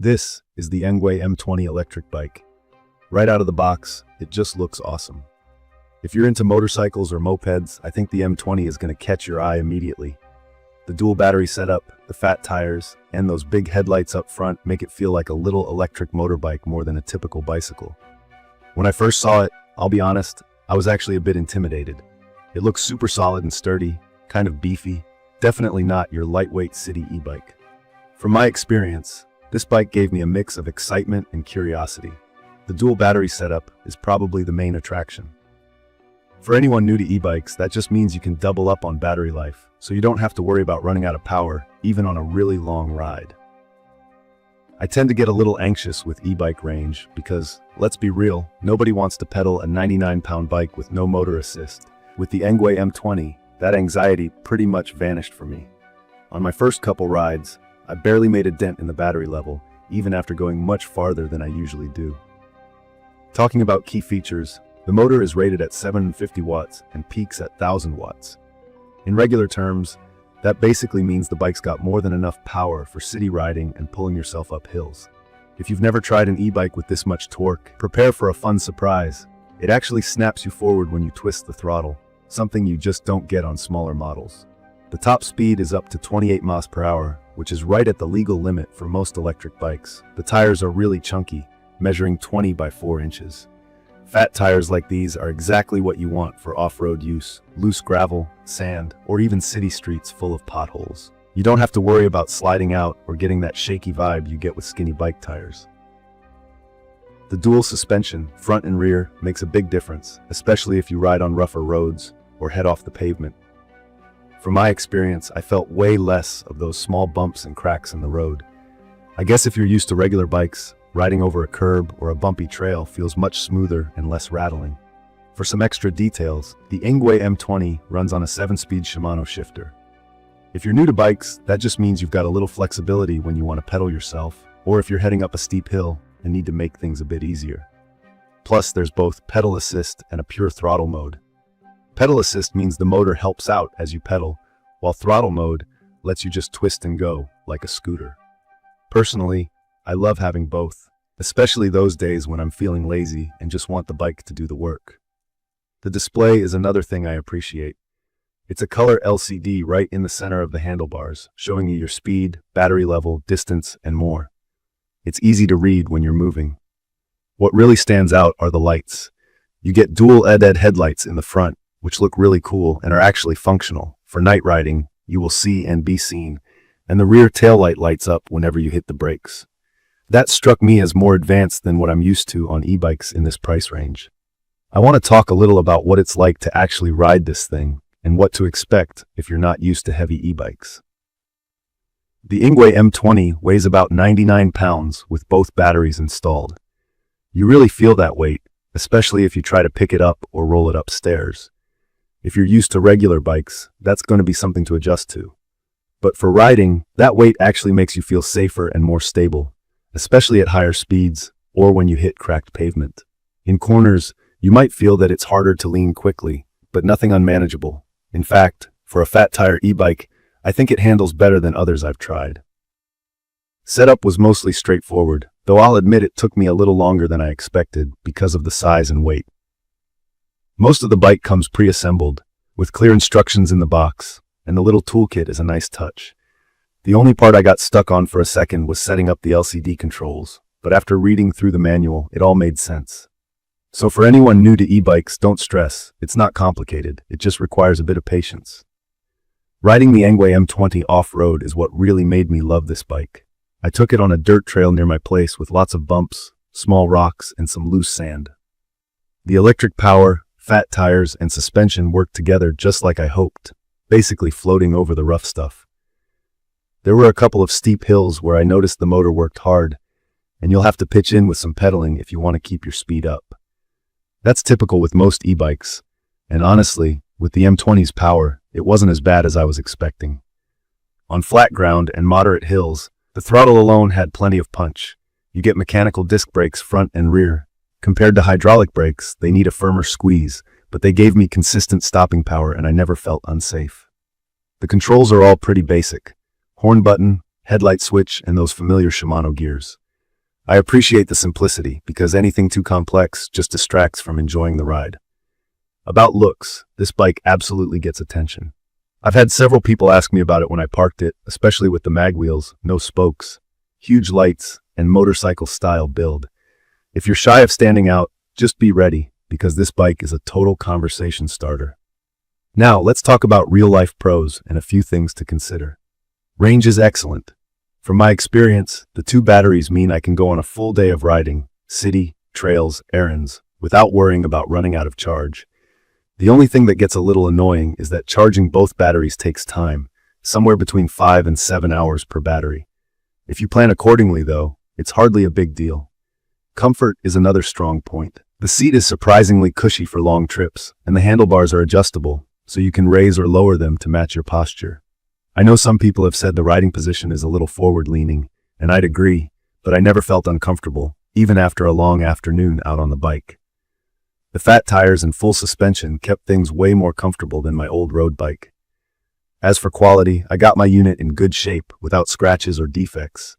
This is the ENGWE M20 electric bike. Right out of the box, it just looks awesome. If you're into motorcycles or mopeds, I think the M20 is going to catch your eye immediately. The dual battery setup, the fat tires, and those big headlights up front make it feel like a little electric motorbike more than a typical bicycle. When I first saw it, I'll be honest, I was actually a bit intimidated. It looks super solid and sturdy, kind of beefy, definitely not your lightweight city e-bike. From my experience, this bike gave me a mix of excitement and curiosity. The dual battery setup is probably the main attraction. For anyone new to e-bikes, that just means you can double up on battery life, so you don't have to worry about running out of power, even on a really long ride. I tend to get a little anxious with e-bike range because, let's be real, nobody wants to pedal a 99-pound bike with no motor assist. With the ENGWE M20, that anxiety pretty much vanished for me. On my first couple rides, I barely made a dent in the battery level, even after going much farther than I usually do. Talking about key features, the motor is rated at 750 watts and peaks at 1000 watts. In regular terms, that basically means the bike's got more than enough power for city riding and pulling yourself up hills. If you've never tried an e-bike with this much torque, prepare for a fun surprise. It actually snaps you forward when you twist the throttle, something you just don't get on smaller models. The top speed is up to 28 miles per hour, which is right at the legal limit for most electric bikes. The tires are really chunky, measuring 20 by 4 inches. Fat tires like these are exactly what you want for off-road use, loose gravel, sand, or even city streets full of potholes. You don't have to worry about sliding out or getting that shaky vibe you get with skinny bike tires. The dual suspension, front and rear, makes a big difference, especially if you ride on rougher roads or head off the pavement. From my experience, I felt way less of those small bumps and cracks in the road. I guess if you're used to regular bikes, riding over a curb or a bumpy trail feels much smoother and less rattling. For some extra details, the ENGWE M20 runs on a 7-speed Shimano shifter. If you're new to bikes, that just means you've got a little flexibility when you want to pedal yourself, or if you're heading up a steep hill and need to make things a bit easier. Plus, there's both pedal assist and a pure throttle mode. Pedal assist means the motor helps out as you pedal, while throttle mode lets you just twist and go like a scooter. Personally, I love having both, especially those days when I'm feeling lazy and just want the bike to do the work. The display is another thing I appreciate. It's a color LCD right in the center of the handlebars, showing you your speed, battery level, distance, and more. It's easy to read when you're moving. What really stands out are the lights. You get dual LED headlights in the front, which look really cool and are actually functional. For night riding, you will see and be seen, and the rear taillight lights up whenever you hit the brakes. That struck me as more advanced than what I'm used to on e-bikes in this price range. I want to talk a little about what it's like to actually ride this thing and what to expect if you're not used to heavy e-bikes. The ENGWE M20 weighs about 99 pounds with both batteries installed. You really feel that weight, especially if you try to pick it up or roll it upstairs. If you're used to regular bikes, that's going to be something to adjust to. But for riding, that weight actually makes you feel safer and more stable, especially at higher speeds or when you hit cracked pavement. In corners, you might feel that it's harder to lean quickly, but nothing unmanageable. In fact, for a fat tire e-bike, I think it handles better than others I've tried. Setup was mostly straightforward, though I'll admit it took me a little longer than I expected because of the size and weight. Most of the bike comes pre-assembled, with clear instructions in the box, and the little toolkit is a nice touch. The only part I got stuck on for a second was setting up the LCD controls, but after reading through the manual, it all made sense. So for anyone new to e-bikes, don't stress. It's not complicated. It just requires a bit of patience. Riding the ENGWE M20 off-road is what really made me love this bike. I took it on a dirt trail near my place with lots of bumps, small rocks, and some loose sand. The electric power, fat tires, and suspension worked together just like I hoped, basically floating over the rough stuff. There were a couple of steep hills where I noticed the motor worked hard, and you'll have to pitch in with some pedaling if you want to keep your speed up. That's typical with most e-bikes, and honestly, with the M20's power, it wasn't as bad as I was expecting. On flat ground and moderate hills, the throttle alone had plenty of punch. You get mechanical disc brakes front and rear. Compared to hydraulic brakes, they need a firmer squeeze, but they gave me consistent stopping power and I never felt unsafe. The controls are all pretty basic. Horn button, headlight switch, and those familiar Shimano gears. I appreciate the simplicity because anything too complex just distracts from enjoying the ride. About looks, this bike absolutely gets attention. I've had several people ask me about it when I parked it, especially with the mag wheels, no spokes, huge lights, and motorcycle-style build. If you're shy of standing out, just be ready, because this bike is a total conversation starter. Now, let's talk about real-life pros and a few things to consider. Range is excellent. From my experience, the 2 batteries mean I can go on a full day of riding, city, trails, errands, without worrying about running out of charge. The only thing that gets a little annoying is that charging both batteries takes time, somewhere between 5 and 7 hours per battery. If you plan accordingly, though, it's hardly a big deal. Comfort is another strong point. The seat is surprisingly cushy for long trips, and the handlebars are adjustable, so you can raise or lower them to match your posture. I know some people have said the riding position is a little forward-leaning, and I'd agree, but I never felt uncomfortable, even after a long afternoon out on the bike. The fat tires and full suspension kept things way more comfortable than my old road bike. As for quality, I got my unit in good shape without scratches or defects.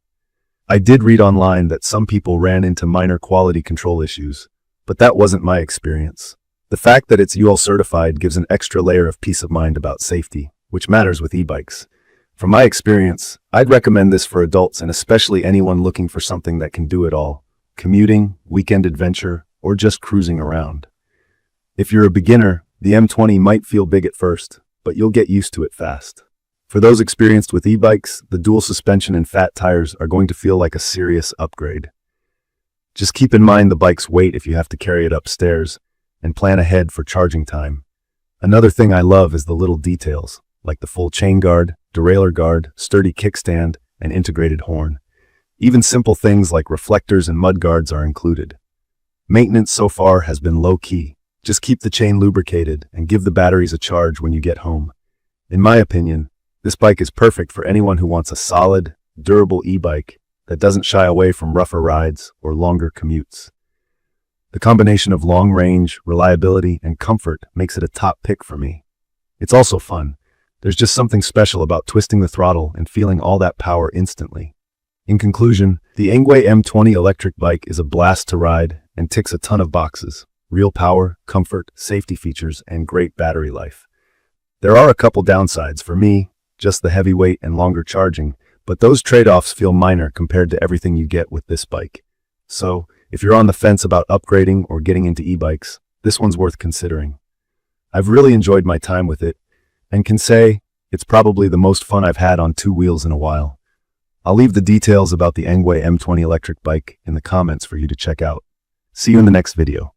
I did read online that some people ran into minor quality control issues, but that wasn't my experience. The fact that it's UL certified gives an extra layer of peace of mind about safety, which matters with e-bikes. From my experience, I'd recommend this for adults and especially anyone looking for something that can do it all: commuting, weekend adventure, or just cruising around. If you're a beginner, the M20 might feel big at first, but you'll get used to it fast. For those experienced with e-bikes, the dual suspension and fat tires are going to feel like a serious upgrade. Just keep in mind the bike's weight if you have to carry it upstairs, and plan ahead for charging time. Another thing I love is the little details, like the full chain guard, derailleur guard, sturdy kickstand, and integrated horn. Even simple things like reflectors and mudguards are included. Maintenance so far has been low-key. Just keep the chain lubricated and give the batteries a charge when you get home. In my opinion, this bike is perfect for anyone who wants a solid, durable e-bike that doesn't shy away from rougher rides or longer commutes. The combination of long range, reliability, and comfort makes it a top pick for me. It's also fun. There's just something special about twisting the throttle and feeling all that power instantly. In conclusion, the ENGWE M20 electric bike is a blast to ride and ticks a ton of boxes: real power, comfort, safety features, and great battery life. There are a couple downsides for me, just the heavy weight and longer charging, but those trade-offs feel minor compared to everything you get with this bike. So, if you're on the fence about upgrading or getting into e-bikes, this one's worth considering. I've really enjoyed my time with it, and can say it's probably the most fun I've had on 2 wheels in a while. I'll leave the details about the ENGWE M20 electric bike in the comments for you to check out. See you in the next video.